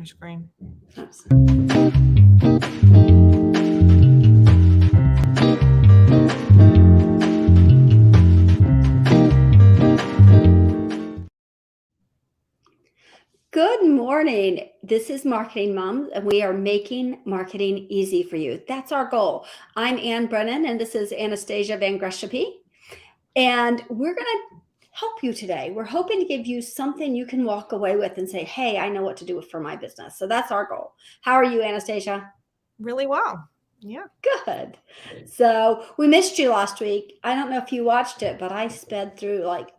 screen. Good morning. This is Marketing Moms, and we are making marketing easy for you. That's our goal. I'm Ann Brennan, and this is Anastassia Van Greshapie. And we're going to help you today. We're hoping to give you something you can walk away with and say, hey, I know what to do for my business. So that's our goal. How are you, Anastassia? Really well. Yeah. Good. So we missed you last week. I don't know if you watched it, but I sped through like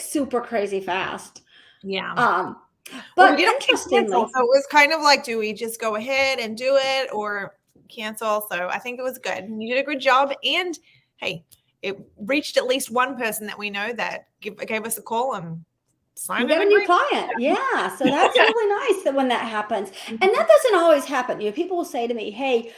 super crazy fast. Yeah. But we didn't interestingly, cancel, so it was kind of like, do we just go ahead and do it or cancel? So I think it was good. You did a good job. And hey, it reached at least one person that we know that gave us a call and signed you got a new client. Yeah. So that's really nice that when that happens. And that doesn't always happen. You know, people will say to me, hey,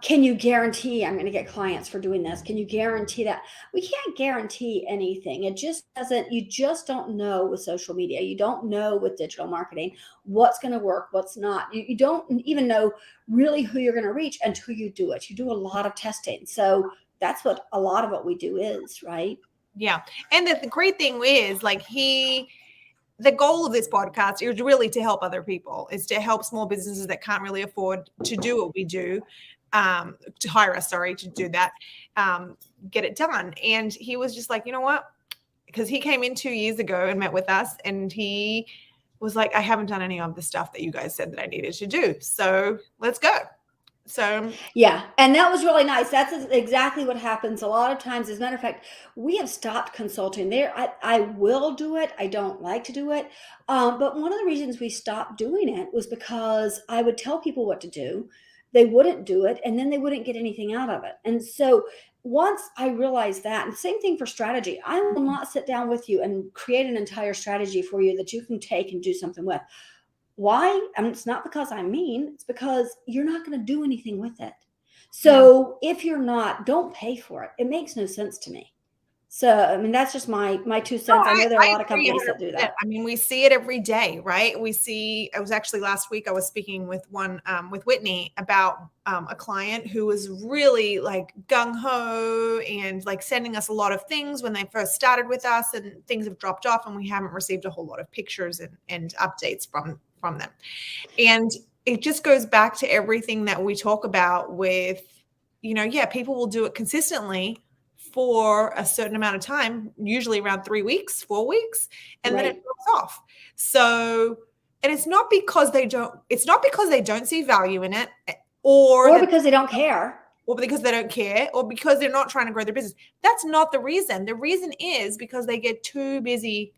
can you guarantee I'm going to get clients for doing this? Can you guarantee that? We can't guarantee anything. It just doesn't, you just don't know with social media. You don't know with digital marketing what's going to work, what's not. You don't even know really who you're going to reach until you do it. You do a lot of testing. So that's what a lot of what we do is, right? Yeah. And the great thing is the goal of this podcast is really to help other people, is to help small businesses that can't really afford to do what we do, to hire us, to do that, get it done. And he was just like, you know what? Because he came in 2 years ago and met with us, and he was like, I haven't done any of the stuff that you guys said that I needed to do. So let's go. So yeah, and that was really nice. That's exactly what happens a lot of times. As a matter of fact, we have stopped consulting there. I will do it. I don't like to do it. But one of the reasons we stopped doing it was because I would tell people what to do. They wouldn't do it, and then they wouldn't get anything out of it. And so once I realized that, and same thing for strategy, I will not sit down with you and create an entire strategy for you that you can take and do something with. Why? It's not because I'm mean. It's because you're not going to do anything with it. So if you're not, don't pay for it. It makes no sense to me. So, that's just my 2 cents. I know there are a lot of companies that do that. We see it every day, right? It was actually last week, I was speaking with with Whitney about a client who was really like gung-ho and like sending us a lot of things when they first started with us, and things have dropped off and we haven't received a whole lot of pictures and updates from them. And it just goes back to everything that we talk about with, people will do it consistently for a certain amount of time, usually around 3 weeks, 4 weeks, and then it drops off. So, and it's not because they don't see value in it, or because they don't care, or because they don't care, or because they're not trying to grow their business. That's not the reason. The reason is because they get too busy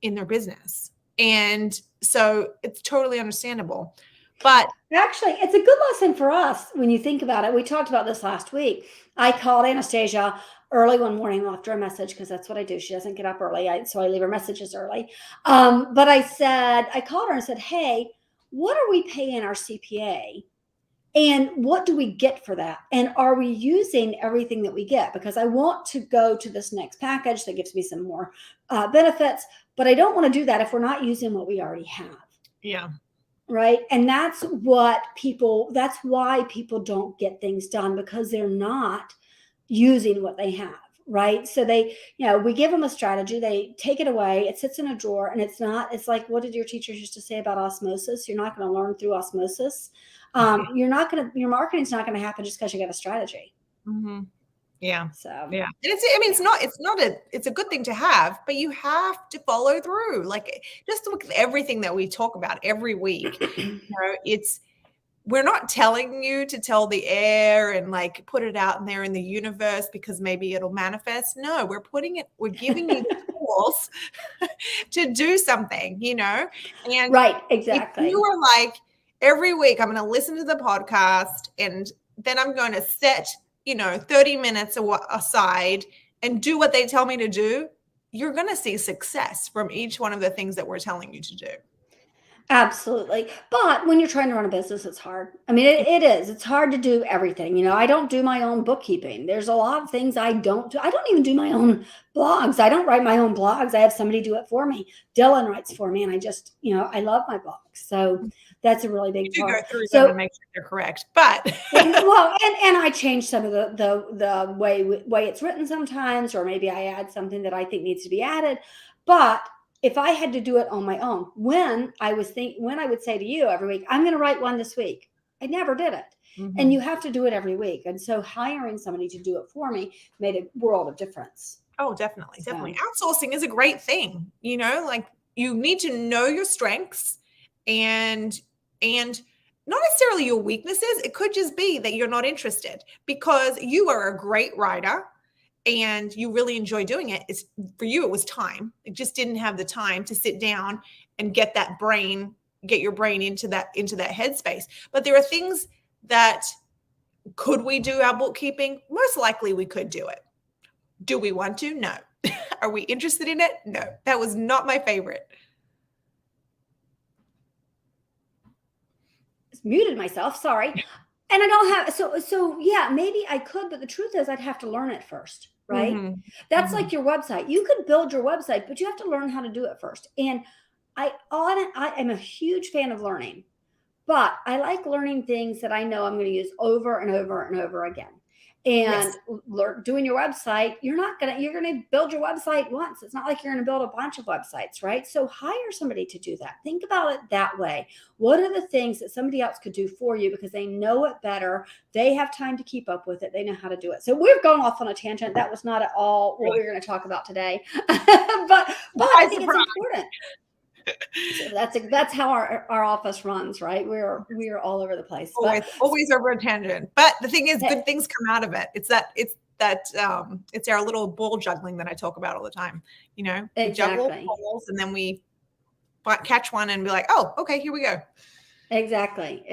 in their business. And so it's totally understandable. But actually, it's a good lesson for us when you think about it. We talked about this last week. I called Anastassia early one morning, left her a message because that's what I do. She doesn't get up early, so I leave her messages early. But I called her and said, hey, what are we paying our CPA? And what do we get for that? And are we using everything that we get? Because I want to go to this next package that gives me some more benefits, but I don't want to do that if we're not using what we already have. Yeah. Right. And that's why people don't get things done, because they're not using what they have. Right. So we give them a strategy, they take it away, it sits in a drawer, and it's like, what did your teachers used to say about osmosis? You're not going to learn through osmosis. Your marketing's not going to happen just because you got a strategy. Mm-hmm. Yeah. So yeah. It's a good thing to have, but you have to follow through. Like, just look at everything that we talk about every week. We're not telling you to tell the air and like put it out in there in the universe because maybe it'll manifest. No, we're giving you the tools to do something, and right. Exactly. If you were like, every week I'm going to listen to the podcast and then I'm going to set 30 minutes aside and do what they tell me to do, you're going to see success from each one of the things that we're telling you to do. Absolutely. But when you're trying to run a business, it's hard. I mean, it is. It's hard to do everything. You know, I don't do my own bookkeeping. There's a lot of things I don't do. I don't even do my own blogs. I don't write my own blogs. I have somebody do it for me. Dylan writes for me, and I just, I love my blogs. So that's a really You big do go part. through them So and make sure they're correct, but well, and I change some of the way it's written sometimes, or maybe I add something that I think needs to be added. But if I had to do it on my own, when I would say to you every week, I'm going to write one this week, I never did it. And you have to do it every week. And so hiring somebody to do it for me made a world of difference. Oh, definitely. Definitely. Outsourcing is a great thing. Like you need to know your strengths and not necessarily your weaknesses. It could just be that you're not interested because you are a great writer and you really enjoy doing it. It's for you, it was time. It just didn't have the time to sit down and get your brain into that headspace. But there are things that could we do our bookkeeping? Most likely we could do it. Do we want to? No. Are we interested in it? No. That was not my favorite. Muted myself, sorry. And I don't have, so yeah, maybe I could, but the truth is I'd have to learn it first, right? That's like your website. You could build your website, but you have to learn how to do it first. And I am a huge fan of learning, but I like learning things that I know I'm going to use over and over and over again. And doing your website, you're going to build your website once. It's not like you're going to build a bunch of websites, right? So hire somebody to do that. Think about it that way. What are the things that somebody else could do for you because they know it better? They have time to keep up with it. They know how to do it. So we've gone off on a tangent. That was not at all what we were going to talk about today, but I think it's important. So that's how our office runs, right? We are all over the place. Always over a tangent. But the thing is, good things come out of it. It's our little ball juggling that I talk about all the time. Exactly. We juggle balls and then we catch one and be like, oh, okay, here we go. Exactly.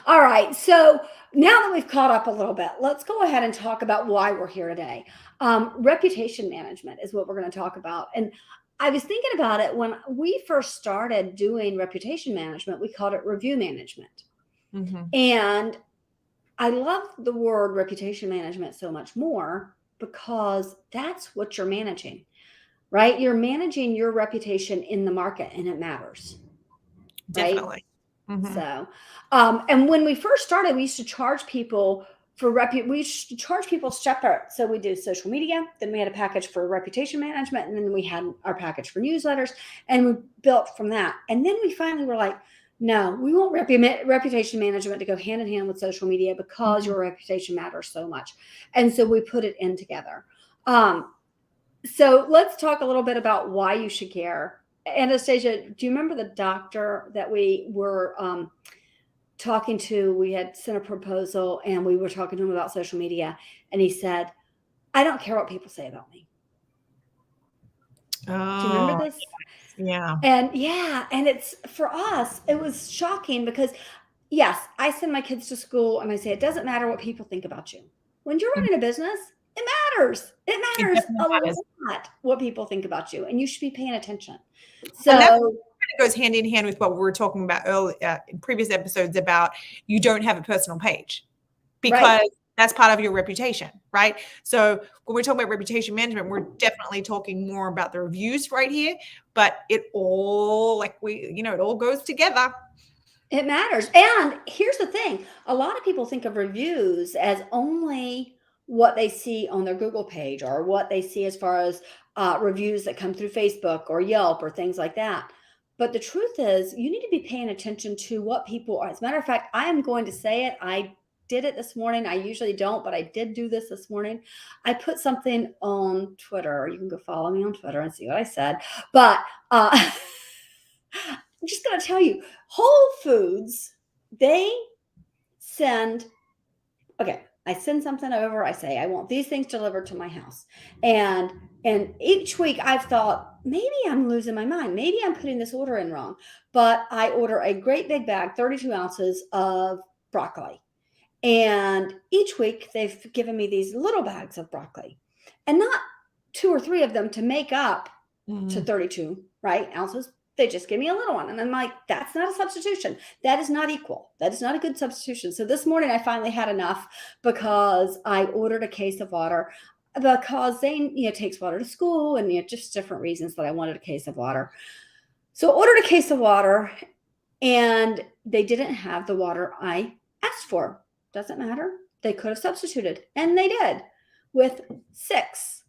All right. So now that we've caught up a little bit, let's go ahead and talk about why we're here today. Reputation management is what we're going to talk about. And I was thinking about it when we first started doing reputation management, we called it review management. And I love the word reputation management so much more because that's what you're managing, right? You're managing your reputation in the market and it matters. Definitely. Right? So, and when we first started, we used to charge people we used to charge people separate. So we do social media, then we had a package for reputation management, and then we had our package for newsletters, and we built from that. And then we finally were like, no, we want reputation management to go hand in hand with social media because your reputation matters so much. And so we put it in together. So let's talk a little bit about why you should care. Anastassia, do you remember the doctor that we were talking to? We had sent a proposal and we were talking to him about social media, and he said, I don't care what people say about me. Do you remember this? Yeah. And it's, for us, it was shocking because yes, I send my kids to school and I say, it doesn't matter what people think about you. When you're running a business, it matters. It matters a lot what people think about you, and you should be paying attention. So it goes hand in hand with what we were talking about earlier in previous episodes about you don't have a personal page because that's part of your reputation, right? So when we're talking about reputation management, we're definitely talking more about the reviews right here, but it all it all goes together. It matters. And here's the thing. A lot of people think of reviews as only what they see on their Google page or what they see as far as reviews that come through Facebook or Yelp or things like that. But the truth is you need to be paying attention to what people are. As a matter of fact, I am going to say it. I did it this morning. I usually don't, but I did do this morning. I put something on Twitter. You can go follow me on Twitter and see what I said. But I'm just going to tell you, Whole Foods, they send, I send something over. I say, I want these things delivered to my house. And each week I've thought, maybe I'm losing my mind. Maybe I'm putting this order in wrong. But I order a great big bag, 32 ounces of broccoli. And each week they've given me these little bags of broccoli, and not 2 or 3 of them to make up to 32 ounces. They just give me a little one. And I'm like, that's not a substitution. That is not equal. That is not a good substitution. So this morning I finally had enough because I ordered a case of water because Zane, takes water to school and, just different reasons that I wanted a case of water. So I ordered a case of water and they didn't have the water I asked for. Doesn't matter. They could have substituted, and they did, with 6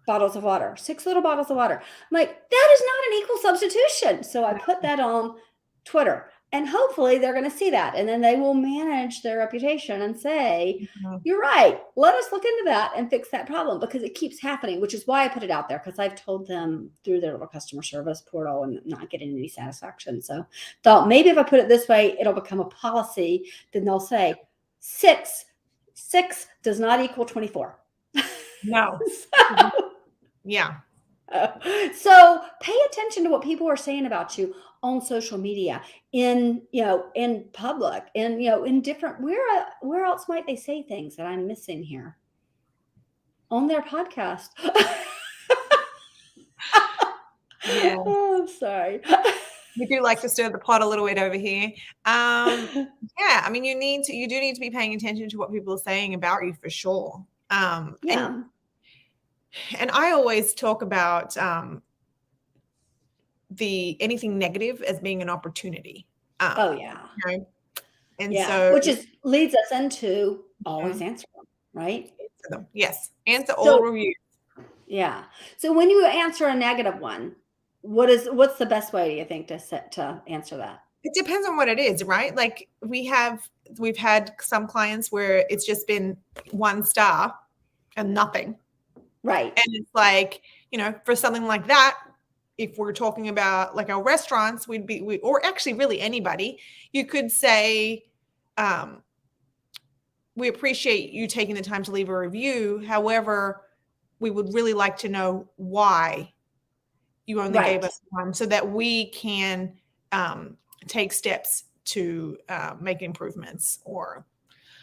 bottles of water, 6 little bottles of water. I'm like, that is not an equal substitution. So I put that on Twitter, and hopefully they're going to see that, and then they will manage their reputation and say, you're right. Let us look into that and fix that problem, because it keeps happening, which is why I put it out there, because I've told them through their little customer service portal and not getting any satisfaction. So thought maybe if I put it this way, it'll become a policy. Then they'll say 6 does not equal 24. No. So, yeah. So pay attention to what people are saying about you on social media, in public, and in different, where else might they say things that I'm missing here? On their podcast. Yeah. Oh, I'm sorry. We do like to stir the pot a little bit over here. Yeah, I mean, you do need to be paying attention to what people are saying about you, for sure. Yeah. And I always talk about anything negative as being an opportunity. Oh yeah. Okay? And Yeah. so, Which leads us into always answer them, right? answer them. Yes, answer So- all reviews. Yeah. So when you answer a negative one, what's the best way, do you think, to answer that? It depends on what it is, right? Like we've had some clients where it's just been 1 star and nothing. Right. And it's like, for something like that, if we're talking about like our restaurants, or actually really anybody, you could say, we appreciate you taking the time to leave a review. However, we would really like to know why you only gave us 1, so that we can take steps to make improvements or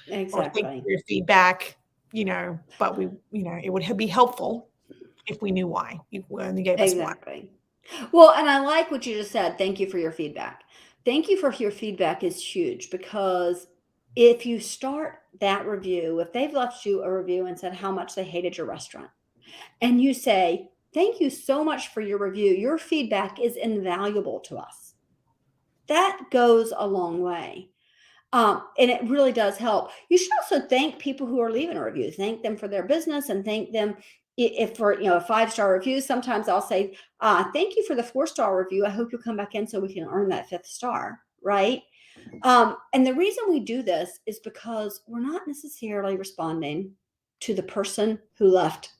thank you for your feedback, but it would be helpful if we knew why you only gave us 1. Exactly. Well, and I like what you just said. Thank you for your feedback. Thank you for your feedback is huge, because if you start that review, if they've left you a review and said how much they hated your restaurant, and you say, thank you so much for your review, your feedback is invaluable to us, that goes a long way. And it really does help. You should also thank people who are leaving a review. Thank them for their business, and thank them if for a 5-star review. Sometimes I'll say, thank you for the 4-star review. I hope you'll come back in so we can earn that 5th star, right? And the reason we do this is because we're not necessarily responding to the person who left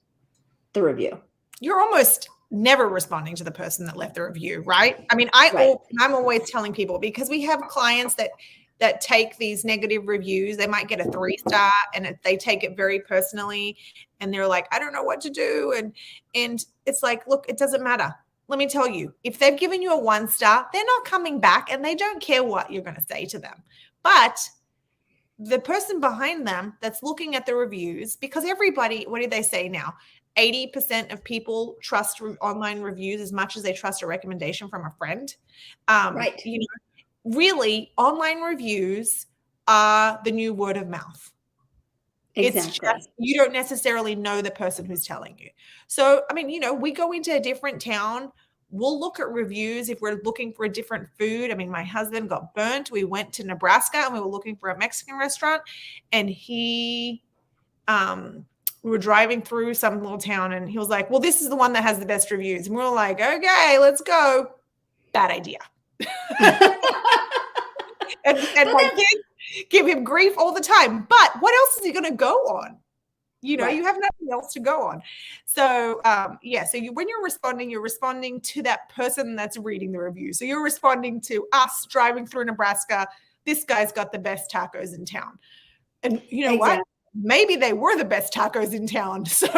the review. You're almost never responding to the person that left the review, right? I mean, I'm always telling people, because we have clients that take these negative reviews. They might get a 3-star and they take it very personally, and they're like, I don't know what to do. And it's like, look, it doesn't matter. Let me tell you, if they've given you a 1-star, they're not coming back, and they don't care what you're going to say to them. But the person behind them that's looking at the reviews, because everybody, what do they say now? 80% of people trust online reviews as much as they trust a recommendation from a friend. Right. Really, online reviews are the new word of mouth. Exactly. It's just, you don't necessarily know the person who's telling you. So, I mean, we go into a different town, we'll look at reviews if we're looking for a different food. I mean, my husband got burnt. We went to Nebraska and we were looking for a Mexican restaurant, and we were driving through some little town, and he was like, well, this is the one that has the best reviews. And we were like, okay, let's go. Bad idea. and my kids give him grief all the time. But what else is he going to go on? You have nothing else to go on. So, when you're responding to that person that's reading the review. So you're responding to us driving through Nebraska. This guy's got the best tacos in town. And you know what? Maybe they were the best tacos in town. So,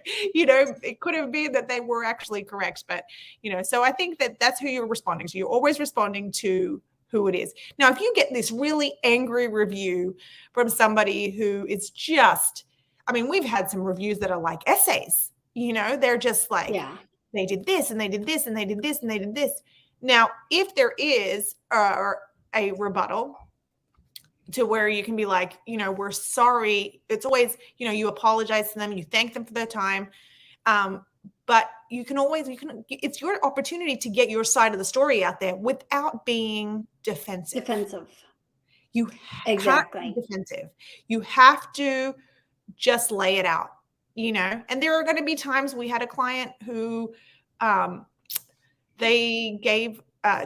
it could have been that they were actually correct. But, so I think that's who you're responding to. You're always responding to who it is. Now, if you get this really angry review from somebody who is just, I mean, we've had some reviews that are like essays, they're just like, they did this and they did this and they did this and they did this. Now, if there is a rebuttal to where you can be like, we're sorry. It's always, you apologize to them, you thank them for their time. But it's your opportunity to get your side of the story out there without being defensive. You have to be defensive. You have to just lay it out, and there are going to be times. We had a client who they gave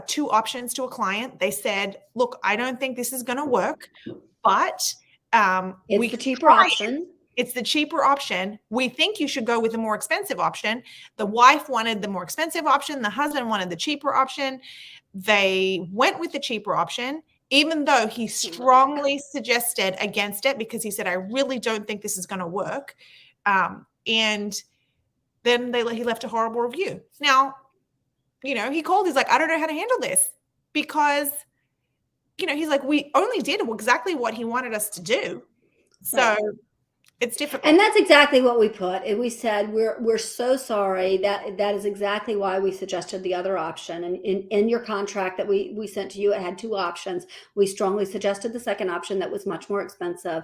2 options to a client. They said, look, I don't think this is going to work, but it's the cheaper option. It's the cheaper option. We think you should go with the more expensive option. The wife wanted the more expensive option. The husband wanted the cheaper option. They went with the cheaper option, even though he strongly suggested against it because he said, I really don't think this is going to work. And then he left a horrible review. Now, he called, he's like, I don't know how to handle this because, he's like, we only did exactly what he wanted us to do. So right. It's difficult. And that's exactly what we put. And we said, we're so sorry. That is exactly why we suggested the other option. And in your contract that we sent to you, it had 2 options. We strongly suggested the second option that was much more expensive.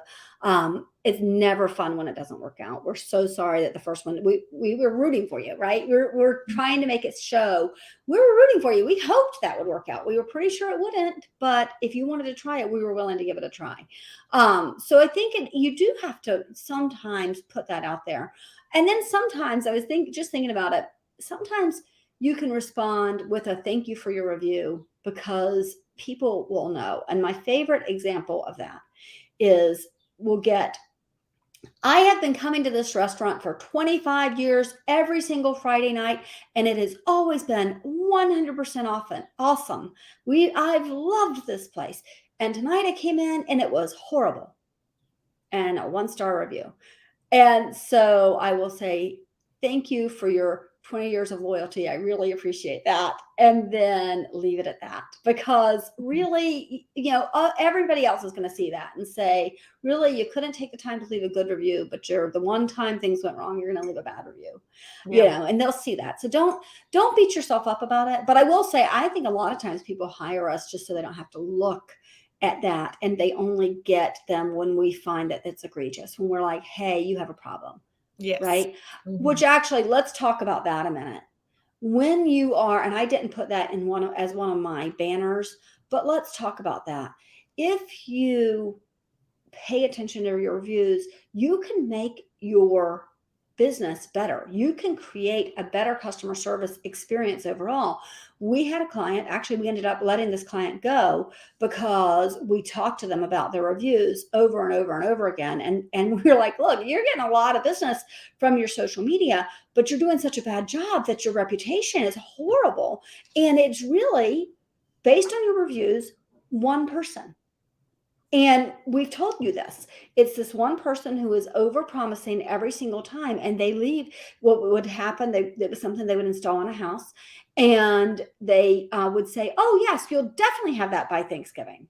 It's never fun when it doesn't work out. We're so sorry that the first one, we were rooting for you, right? We're trying to make it show. We were rooting for you. We hoped that would work out. We were pretty sure it wouldn't, but if you wanted to try it, we were willing to give it a try. So I think you do have to sometimes put that out there. And then sometimes I was thinking about it. Sometimes you can respond with a thank you for your review because people will know. And my favorite example of that is I have been coming to this restaurant for 25 years, every single Friday night, and it has always been 100% awesome. I've loved this place. And tonight I came in and it was horrible. And a 1-star review. And so I will say, thank you for your 20 years of loyalty. I really appreciate that. And then leave it at that, because really, everybody else is going to see that and say, really, you couldn't take the time to leave a good review, but the one time things went wrong, you're going to leave a bad review, and they'll see that. So don't beat yourself up about it. But I will say, I think a lot of times people hire us just so they don't have to look at that. And they only get them when we find that it's egregious, when we're like, hey, you have a problem. Yes. Right. Mm-hmm. Which actually, let's talk about that a minute. When you are, and I didn't put that as one of my banners, but let's talk about that. If you pay attention to your reviews, you can make your business better. You can create a better customer service experience overall. We had a client, actually, we ended up letting this client go because we talked to them about their reviews over and over and over again. And we were like, look, you're getting a lot of business from your social media, but you're doing such a bad job that your reputation is horrible. And it's really based on your reviews, one person. And we've told you this. It's this one person who is over-promising every single time, and they leave. What would happen, it was something they would install in a house, and they would say, oh, yes, you'll definitely have that by Thanksgiving.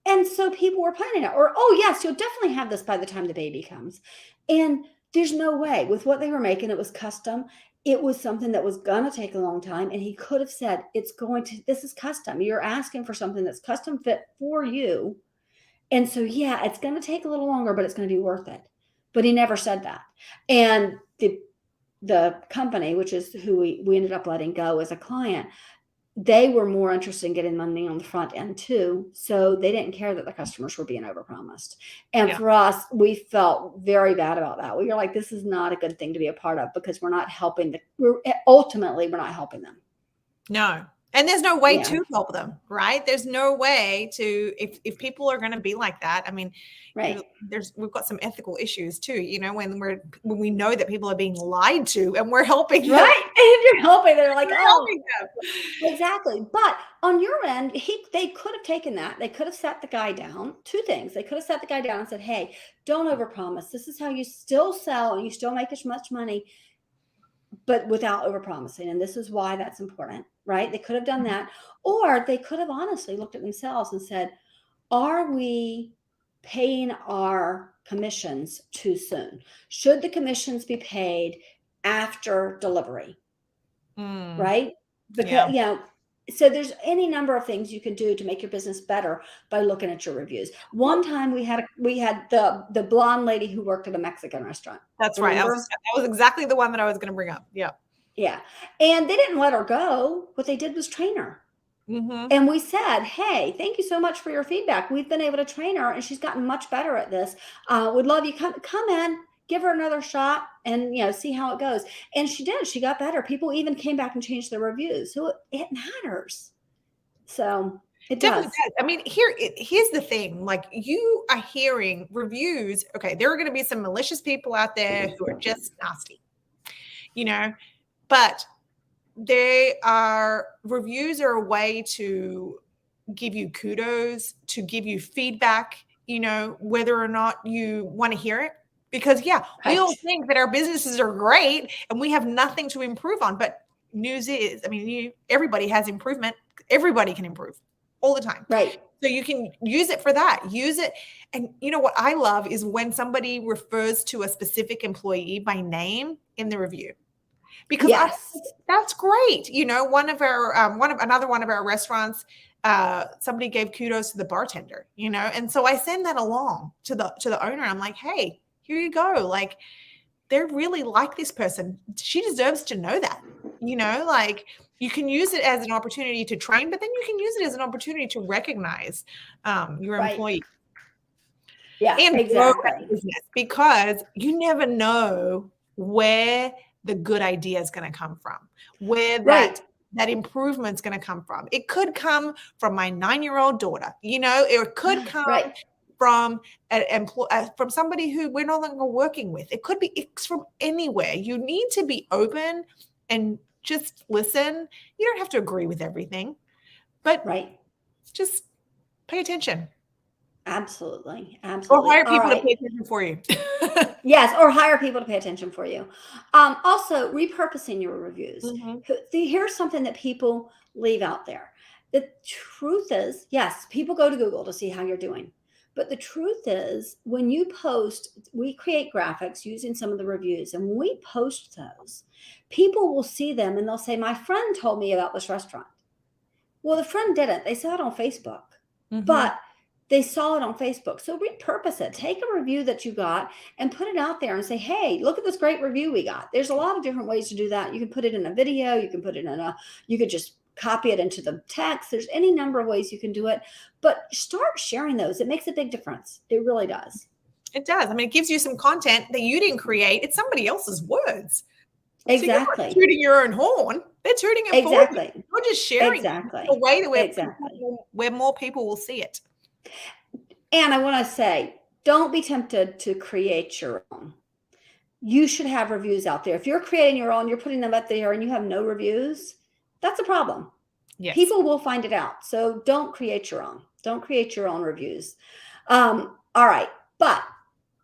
And so people were planning it. Or, oh, yes, you'll definitely have this by the time the baby comes. And there's no way. With what they were making, it was custom. It was something that was going to take a long time. And he could have said, this is custom. You're asking for something that's custom fit for you. And so, yeah, it's going to take a little longer, but it's going to be worth it. But he never said that. And the company, which is who we ended up letting go as a client, they were more interested in getting money on the front end too. So they didn't care that the customers were being overpromised. And for us, we felt very bad about that. We were like, this is not a good thing to be a part of, because we're not helping ultimately we're not helping them. No. And there's no way to help them, right? There's no way to, if people are going to be like that. I mean, right. We've got some ethical issues too, when we know that people are being lied to and we're helping them. Right. And you're helping, they're like, helping them. Exactly. But on your end, they could have taken that. They could have sat the guy down. 2 things. They could have sat the guy down and said, hey, don't overpromise. This is how you still sell and you still make as much money, but without overpromising. And this is why that's important, right? They could have done that. Or they could have honestly looked at themselves and said, are we paying our commissions too soon? Should the commissions be paid after delivery, Mm, right? Because, yeah. so there's any number of things you can do to make your business better by looking at your reviews. One Well, time we had the blonde lady who worked at a Mexican restaurant. that's right. Remember? That was exactly the one that I was going to bring up. Yeah. Yeah. And they didn't let her go. What they did was train her. Mm-hmm. And we said, hey, thank you so much for your feedback. We've been able to train her and she's gotten much better at this. Would love you come in, give her another shot and see how it goes. And she did. She got better. People even came back and changed their reviews. So it matters. So it Definitely does. does. I mean, here's the thing. Like, you are hearing reviews. Okay, there are going to be some malicious people out there who are just nasty, you know, but reviews are a way to give you kudos, to give you feedback, whether or not you want to hear it. Because we all Right. think that our businesses are great and we have nothing to improve on. But news is, I mean, everybody has improvement. Everybody can improve all the time. Right. So you can use it for that. Use it. And what I love is when somebody refers to a specific employee by name in the review. Because Yes. that's great. Another one of our restaurants, somebody gave kudos to the bartender, and so I send that along to the owner. I'm like, hey, here you go. Like, they really like this person. She deserves to know that, like, you can use it as an opportunity to train, but then you can use it as an opportunity to recognize your Right. employee Yeah, and grow that exactly. business, because you never know where the good idea is going to come from, where Right. that improvement's going to come from. It could come from my 9-year-old daughter, it could come Right. from from somebody who we're no longer working with. It's from anywhere. You need to be open and just listen. You don't have to agree with everything, but Right. just pay attention, Absolutely. or Absolutely. hire All people to right. pay attention for you. Yes, or hire people to pay attention for you. Also, repurposing your reviews. Mhm. Here's something that people leave out there. The truth is, yes, people go to Google to see how you're doing. But the truth is, when you post, we create graphics using some of the reviews, and when we post those, people will see them and they'll say, my friend told me about this restaurant. Well, the friend didn't. They saw it on Facebook, Mhm. but they saw it on Facebook. So repurpose it. Take a review that you got and put it out there and say, hey, look at this great review we got. There's a lot of different ways to do that. You can put it in a video. You can put it in you could just copy it into the text. There's any number of ways you can do it, but start sharing those. It makes a big difference. It really does. It does. I mean, it gives you some content that you didn't create. It's somebody else's words. So you're not Exactly. tooting your own horn. They're tooting it for you. Exactly. You're just sharing it in a Exactly. way that Exactly. where more people will see it. And I want to say, don't be tempted to create your own. You should have reviews out there. If you're creating your own, you're putting them up there and you have no reviews, that's a problem. Yes. People will find it out. So don't create your own. Don't create your own reviews. All right. But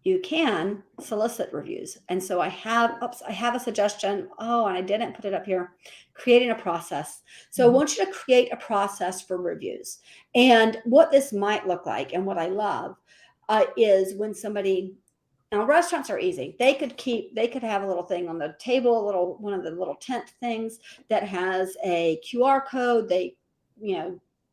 you can solicit reviews. And so I have a suggestion. Oh, and I didn't put it up here. Creating a process. So I want you to create a process for reviews. And what this might look like, and what I love, is when somebody, now restaurants are easy. They could have a little thing on the table, one of the little tent things that has a QR code. They,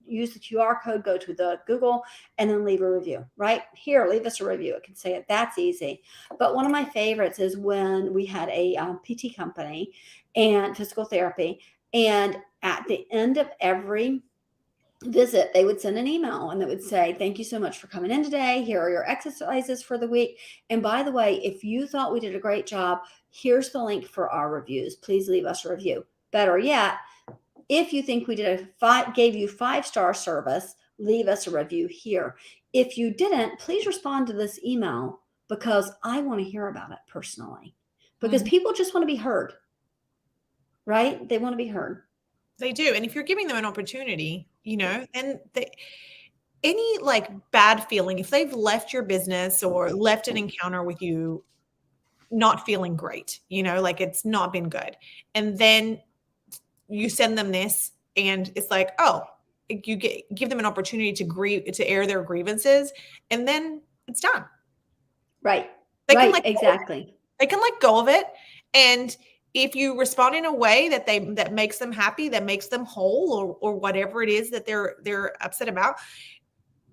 use the QR code, go to the Google, and then leave a review. Right here, leave us a review. It can say it. That's easy. But one of my favorites is when we had a PT company and physical therapy, and at the end of every visit, they would send an email and it would say, thank you so much for coming in today. Here are your exercises for the week. And by the way, if you thought we did a great job, here's the link for our reviews. Please leave us a review. Better yet, if you think we gave you 5-star service, leave us a review here. If you didn't, please respond to this email, because I want to hear about it personally, because people just want to be heard, right? They want to be heard. They do. And if you're giving them an opportunity, and any like bad feeling, if they've left your business or left an encounter with you not feeling great, like it's not been good, and then you send them this and it's like, oh, you give them an opportunity to air their grievances, and then it's done. Right. They can Right. let go of it. Exactly. They can let go of it, and if you respond in a way that makes them happy, that makes them whole, or whatever it is that they're upset about,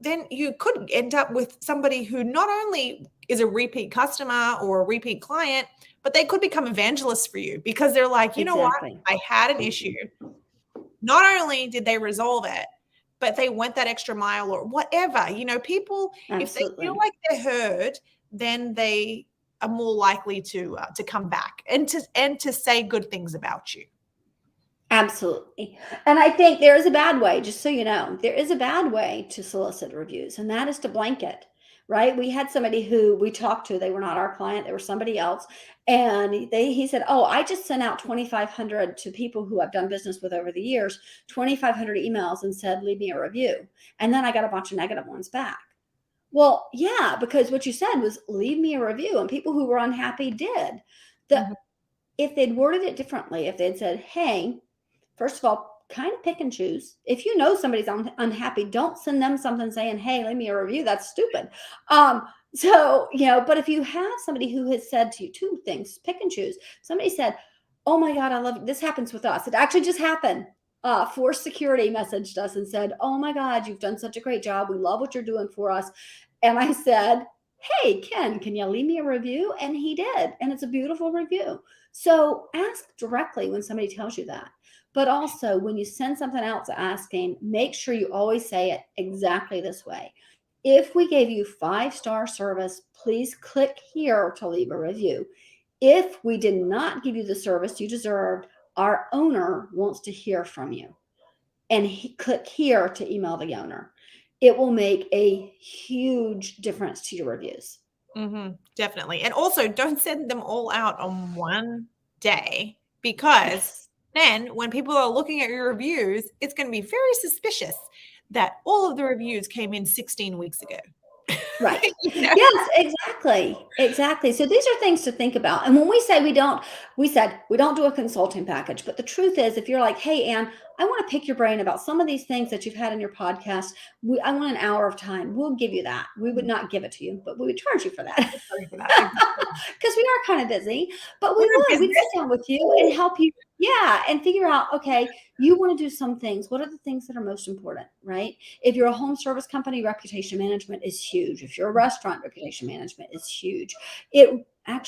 then you could end up with somebody who not only is a repeat customer or a repeat client, but they could become evangelists for you, because they're like, you know what, Exactly. I had an issue. Not only did they resolve it, but they went that extra mile or whatever. People, if they feel Absolutely. like they're heard, then they are more likely to come back and to say good things about you. Absolutely. And I think there is a bad way, just so you know, there is a bad way to solicit reviews, and that is to blanket, right? We had somebody who we talked to, they were not our client, they were somebody else. And he said, "Oh, I just sent out 2,500 to people who I've done business with over the years, 2,500 emails, and said, leave me a review. And then I got a bunch of negative ones back." Well, yeah, because what you said was leave me a review, and people who were unhappy did. The Mhm. If they'd worded it differently, if they'd said, "Hey, first of all, kind of pick and choose. If you know somebody's unhappy, don't send them something saying, 'Hey, leave me a review.' That's stupid." But if you have somebody who has said to you two things, pick and choose. Somebody said, "Oh my God, I love it." This happens with us. It actually just happened. Force Security messaged us and said, "Oh my God, you've done such a great job. We love what you're doing for us." And I said, "Hey, Ken, can you leave me a review?" And he did. And it's a beautiful review. So ask directly when somebody tells you that. But also, when you send something else asking, make sure you always say it exactly this way. "If we gave you 5-star service, please click here to leave a review. If we did not give you the service you deserved, our owner wants to hear from you. And click here to email the owner." It will make a huge difference to your reviews. Definitely. And also, don't send them all out on one day, because Yes. then when people are looking at your reviews, it's going to be very suspicious that all of the reviews came in 16 weeks ago. Right. You know? Yes, exactly. Exactly. So these are things to think about. And when we said we don't do a consulting package. But the truth is, if you're like, "Hey, Ann, I want to pick your brain about some of these things that you've had in your podcast. I want an hour of time." We'll give you that. We would not give it to you, but we would charge you for that. Sorry for that. Because we are kind of busy, but We're a we'd business. sit down with you and help you. Yeah. And figure out, okay, you want to do some things. What are the things that are most important, right? If you're a home service company, reputation management is huge. If you're a restaurant, reputation management is huge.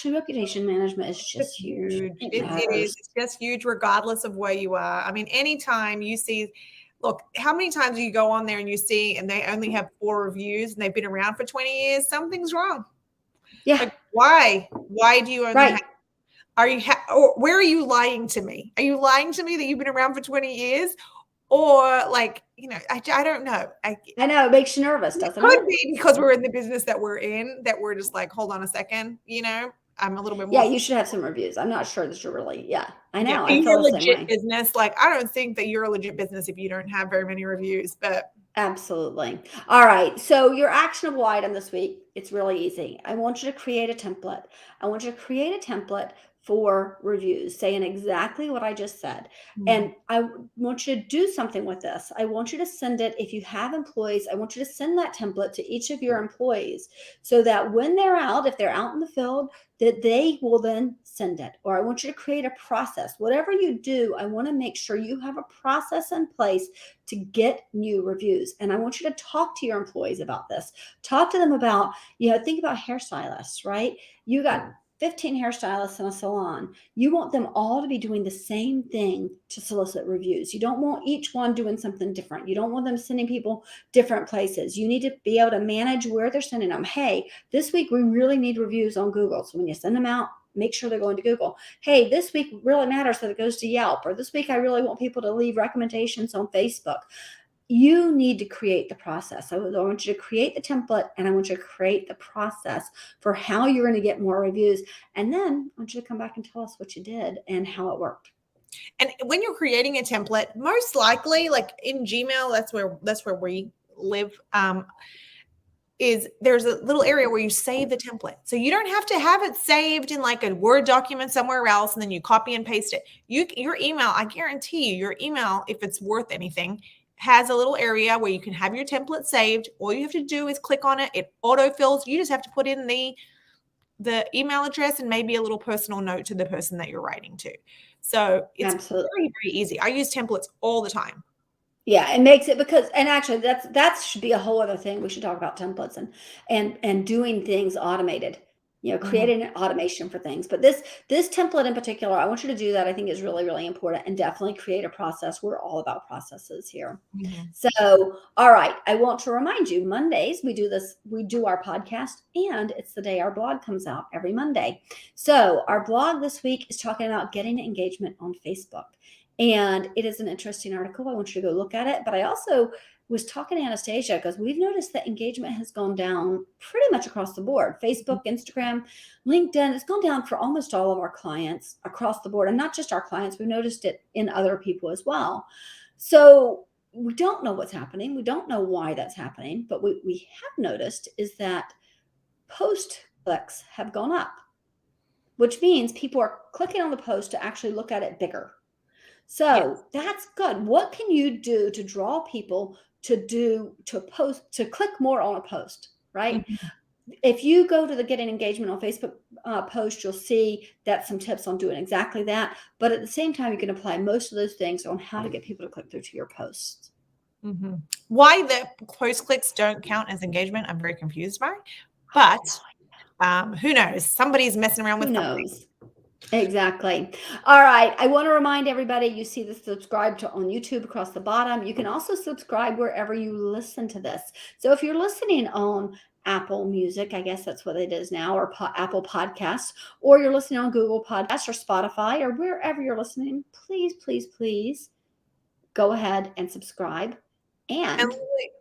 Reputation management is It's just huge. huge. It It is. matters. It's just huge regardless of where you are. I mean, anytime you see, look, how many times do you go on there and you see and they only have 4 reviews and they've been around for 20 years? Something's wrong. Yeah. Like, why? Why do you only have, Right. or where are you lying to me? Are you lying to me that you've been around for 20 years? Or like, I don't know. I know. It makes you nervous, It doesn't could it? be because we're in the business that we're in, that we're just like, hold on a second, I'm a little bit Yeah. more. You should have some reviews. I'm not sure that you're really, yeah, I Yeah, know. I you're feel a the same legit way. business. Like, I don't think that you're a legit business if you don't have very many reviews, but Absolutely. All right. So your actionable item this week, it's really easy. I want you to create a template. I want you to create a template for reviews, saying exactly what I just said. mm, And want you to do something with this. I want you to send it, if you have employees, I want you to send that template to each of your employees, so that when they're out, if they're out in the field, that they will then send it. Or I want you to create a process. Whatever you do, I want to make sure you have a process in place to get new reviews. And I want you to talk to your employees about this. Talk to them about, think about hairstylists, right? You got 15 hairstylists in a salon. You want them all to be doing the same thing to solicit reviews. You don't want each one doing something different. You don't want them sending people different places. You need to be able to manage where they're sending them. Hey, this week we really need reviews on Google. So when you send them out, make sure they're going to Google. Hey, this week really matters that it goes to Yelp. Or this week I really want people to leave recommendations on Facebook. You need to create the process. I want you to create the template, and I want you to create the process for how you're going to get more reviews. And then I want you to come back and tell us what you did and how it worked. and when you're creating a template, most likely, like in Gmail, that's where we live. Is there's a little area where you save the template. So you don't have to have it saved in like a Word document somewhere else and then you copy and paste it. Your email, I guarantee you, your email, if it's worth anything, has a little area where you can have your template saved. All you have to do is click on it. It autofills. You just have to put in the email address and maybe a little personal note to the person that you're writing to. So it's Absolutely. very, very easy. I use templates all the time. Yeah, it makes it because, and actually that should be a whole other thing. We should talk about templates and doing things automated, creating an automation for things. But this template in particular, I want you to do that. I think is really, really important, and definitely create a process. We're all about processes here. So, all right, I want to remind you, Mondays we do our podcast, and it's the day our blog comes out every Monday. So our blog this week is talking about getting engagement on Facebook. And it is an interesting article. I want you to go look at it. But I also was talking to Anastassia because we've noticed that engagement has gone down pretty much across the board. Facebook, Instagram, LinkedIn, it's gone down for almost all of our clients across the board. And not just our clients, we've noticed it in other people as well. So we don't know what's happening. We don't know why that's happening. But what we have noticed is that post clicks have gone up, which means people are clicking on the post to actually look at it bigger. So that's good. What can you do to draw people to click more on a post, right? If you go to the getting engagement on Facebook post, you'll see that's some tips on doing exactly that. But at the same time, you can apply most of those things on how to get people to click through to your posts. Why the post clicks don't count as engagement, I'm very confused by. But who knows? Somebody's messing around with something. Exactly. All right. I want to remind everybody, you see the subscribe to on YouTube across the bottom. You can also subscribe wherever you listen to this. So if you're listening on Apple Music, I guess that's what it is now, or Apple Podcasts, or you're listening on Google Podcasts or Spotify or wherever you're listening, please, please, please go ahead and subscribe. And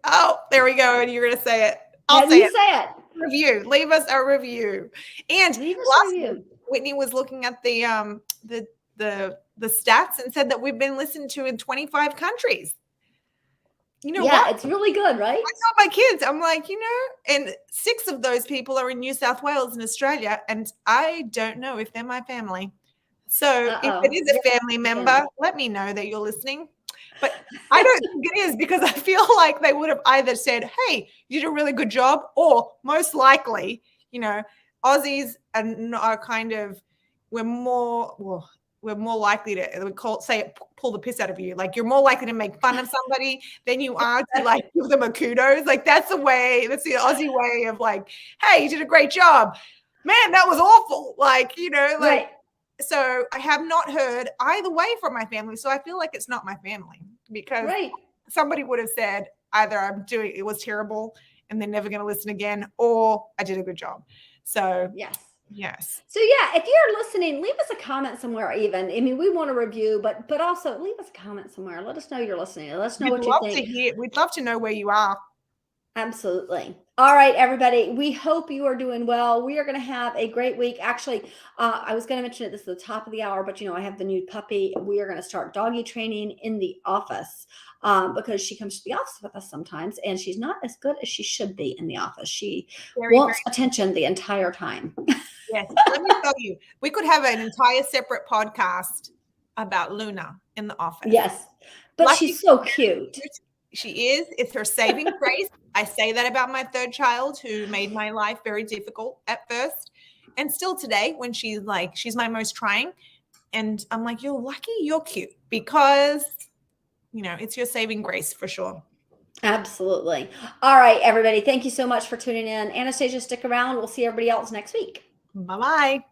oh, there we go. You're going to say it. I'll say it. Review. Leave us a review. And leave us a review. Whitney was looking at the stats and said that we've been listened to in 25 countries. What? It's really good, right? I told my kids, I'm like, and 6 of those people are in New South Wales in Australia, and I don't know if they're my family. So if it is a family member, let me know that you're listening. But I don't think it is, because I feel like they would have either said, hey, you did a really good job, or most likely, Aussies are kind of, we're more likely to pull the piss out of you. Like, you're more likely to make fun of somebody than you are to like give them a kudos. Like, that's the Aussie way of like, hey, you did a great job. Man, that was awful. Like, right. So I have not heard either way from my family. So I feel like it's not my family, because somebody would have said either it was terrible and they're never going to listen again, or I did a good job. So yes. So if you're listening, leave us a comment somewhere. Even, I mean, we want to review, but also leave us a comment somewhere. Let us know you're listening. Let us know what you think. We'd love to know where you are. Absolutely. All right, everybody. We hope you are doing well. We are going to have a great week. Actually, I was going to mention it. This is the top of the hour, but I have the new puppy. We are going to start doggy training in the office because she comes to the office with us sometimes, and she's not as good as she should be in the office. She wants attention the entire time. Yes. Let me tell you, we could have an entire separate podcast about Luna in the office. Yes, but she's so cute. She is. It's her saving grace. I say that about my 3rd child, who made my life very difficult at first. And still today, when she's my most trying. And I'm like, you're lucky, you're cute, because, it's your saving grace for sure. Absolutely. All right, everybody. Thank you so much for tuning in. Anastassia, stick around. We'll see everybody else next week. Bye-bye.